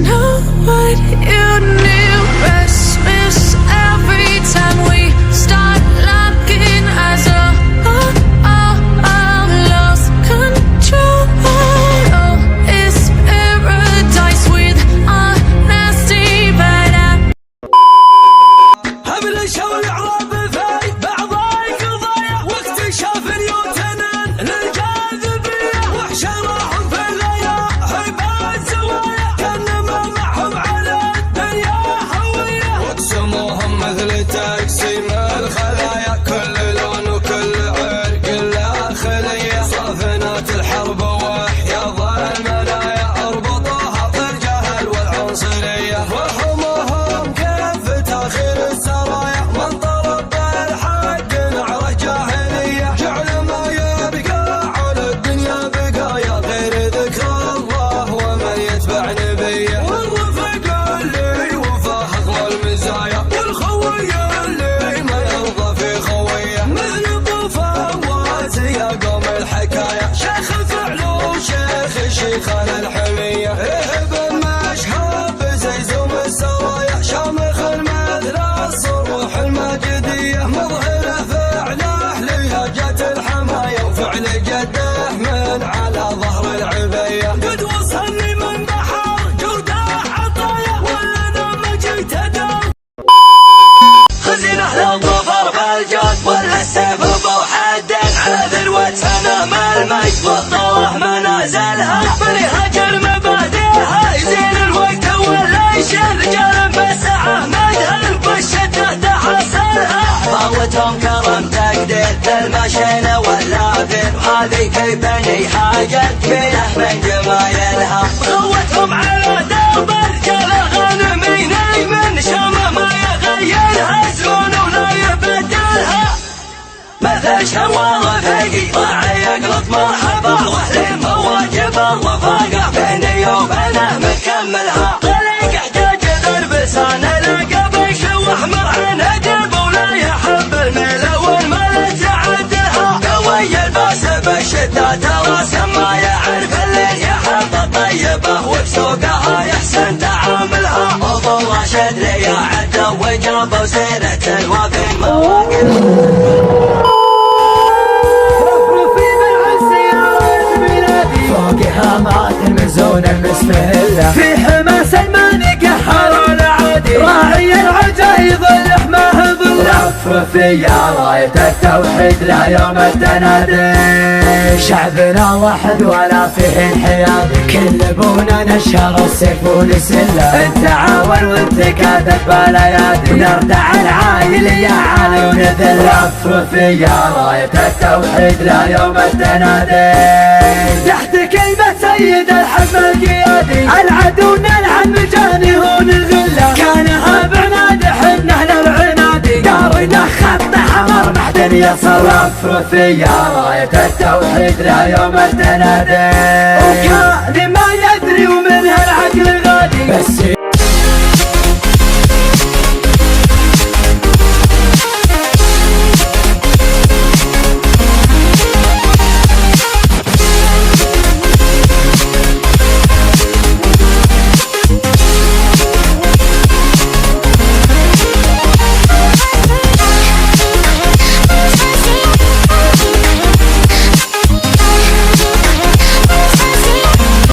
know what you knew. Restless every time we start looking as a lost control. Oh, it's paradise with a nasty bad. هبل الشوي عرب في بعض القضايا واكتشاف نيوتن للجاذبية وحشرهم في الليالي هيبات زوايا كانما معهم على الدنيا هوية واقسموهم مثل تقسيم الخلايا كل لون وكل عرق له خلية صافنات الحرب وحياض المنايا اربطوها في الجهل والعنصرية وهمهم كيف تاخير السرايا من طلب الحق نعرة جاهلية جعل ما يبقى على الدنيا بقايا غير ذكر الله ومن يتبع نبيه والرفق اللي وفاه اغلى المزايا والخوية اللي ما يرضى في خوية مثل ابو فواز يا قوم الحكاية شيخ الفعل وشيخ الشيخان الحمية ابن مشهاب زي زوم السرايا شامخ مثل الصروح المجدية مظهر فعله لهجة الحماية وفعل جده من على ظهر العبية قد وصلني من بحر جوده عطايا وانا ما جيت اداوم خزينة للظفر بالجود والسيف بوحدين على ذروة سنام المجد والطوح منازلها بنهاج المبادئها يزين الوقت والعيش رجال بالساعة مدهن بالشدة تحصلها فاوتهم كرم تقدير للمشين واللافين وهذه كيفني حاجة كبيرة من جمايلها قوتهم على درب رجال غانمين من شام ما يغيرها زمن ولا يبدلها مثل شوال فقي راعي يقلط مرحبا واهل مواجب الرفاقة بيني وبينه مكملها طريق احتاج ذربسان لقى بيشوح مرعن ادب ولا يحب الميل والمال تعدلها قوي الباس بالشدة ترى ما يعرف الليل يحب الطيبة وبسوقها يحسن تعاملها ابو راشد لي عدى وجاب وسيرة الوفي مواقف هامات المزونة المسمهلة في حماس الماني قهر العادي راعي العجايب الحماه باللف في راية التوحيد لا يوم التنادي شعبنا واحد ولا فيه انحياد كل ابونا نشر السيف ونسله التعاون والتكاتف بالايادي نردع العايل يا علي ونذل لف في راية التوحيد لا يوم التنادي تحت كلمة سيد الحزب القيادي العدو نلعن مجاني هون الذلة كانها بعناد حبنا للعنادي دارنا خط حمر محدن يصرف في راية التوحيد لا يوم التنادي وكان ما يدري ومنها العقل غادي بس